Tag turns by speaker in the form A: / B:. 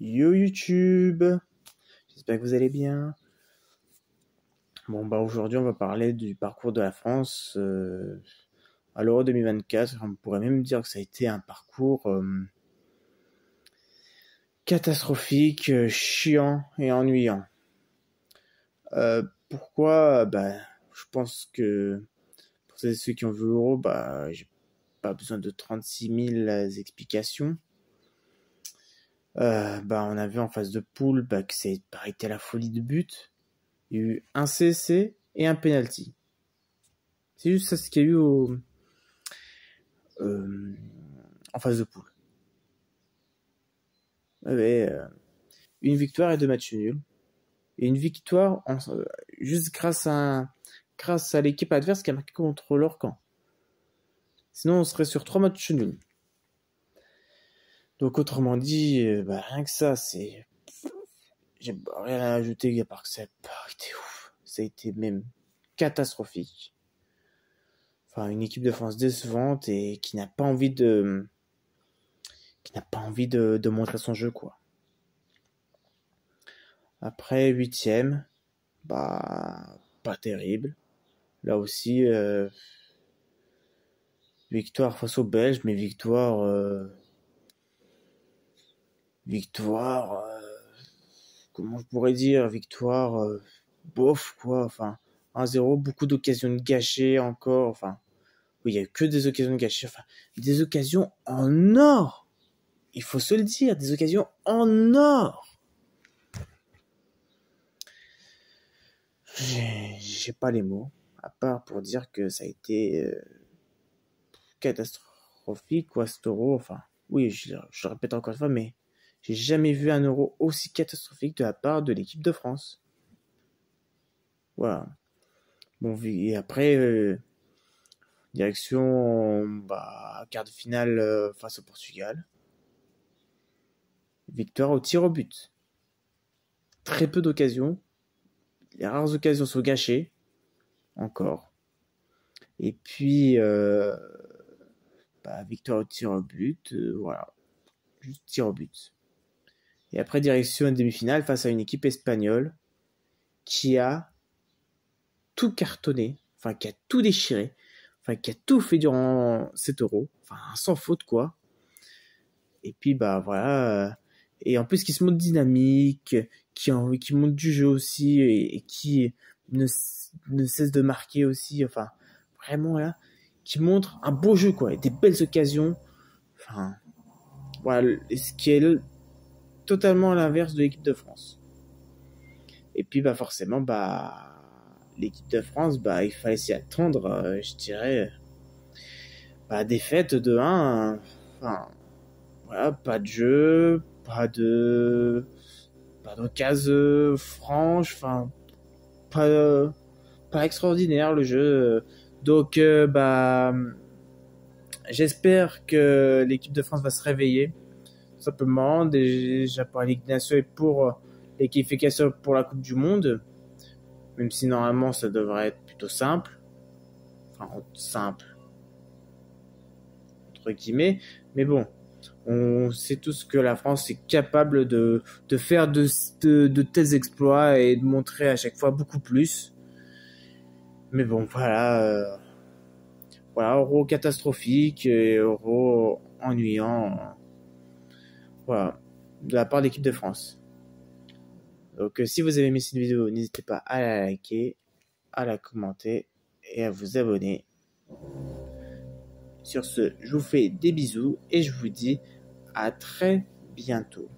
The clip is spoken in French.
A: Yo YouTube, j'espère que vous allez bien. Bon bah aujourd'hui on va parler du parcours de la France à l'Euro 2024. On pourrait même dire que ça a été un parcours catastrophique, chiant et ennuyant. Pourquoi? Bah je pense que pour ceux qui ont vu l'Euro, bah j'ai pas besoin de 36 000 explications. On a vu en phase de poule que ça a été la folie de but. Il y a eu un CC et un penalty. C'est juste ça ce qu'il y a eu en phase de poule. Il y avait une victoire et 2 matchs nuls. Et une victoire juste grâce à l'équipe adverse qui a marqué contre leur camp. Sinon on serait sur 3 matchs nuls. Donc autrement dit, rien que ça, j'ai rien à ajouter à part que ça a été ouf. Ça a été même catastrophique. Enfin, une équipe de France décevante et qui n'a pas envie de montrer son jeu, quoi. Après, 8e, pas terrible. Là aussi, victoire face aux Belges, mais victoire, comment je pourrais dire, victoire, bof, quoi, enfin, 1-0, beaucoup d'occasions gâchées encore, enfin, oui, il y a eu que des occasions gâchées, enfin, des occasions en or! Il faut se le dire, des occasions en or! J'ai pas les mots, à part pour dire que ça a été catastrophique, quoi, cet euro. Enfin, oui, je le répète encore une fois, mais j'ai jamais vu un euro aussi catastrophique de la part de l'équipe de France. Voilà. Bon, et après, direction quart de finale face au Portugal. Victoire au tir au but. Très peu d'occasions. Les rares occasions sont gâchées. Encore. Et puis, victoire au tir au but. Voilà. Juste tir au but. Et après, direction une demi-finale face à une équipe espagnole qui a tout cartonné, enfin qui a tout déchiré, enfin qui a tout fait durant cet euro, enfin sans faute quoi. Et puis voilà, et en plus qui se montre dynamique, qui montre du jeu aussi et qui ne cesse de marquer aussi, enfin vraiment là, qui montre un beau jeu quoi, et des belles occasions, enfin voilà, ce qui est totalement à l'inverse de l'équipe de France. Et puis forcément l'équipe de France il fallait s'y attendre, je dirais défaite de 1, enfin voilà, pas de jeu, pas d'occasion franche, enfin pas extraordinaire le jeu. Donc j'espère que l'équipe de France va se réveiller tout simplement déjà pour la Ligue des Nations et pour les qualifications pour la Coupe du Monde, même si normalement ça devrait être plutôt simple, enfin simple entre guillemets, mais bon, on sait tous que la France est capable de faire de tels exploits et de montrer à chaque fois beaucoup plus. Mais bon, voilà, euro catastrophique et euro ennuyant, voilà, de la part de l'équipe de France. Donc si vous avez aimé cette vidéo, n'hésitez pas à la liker, à la commenter et à vous abonner. Sur ce, je vous fais des bisous et je vous dis à très bientôt.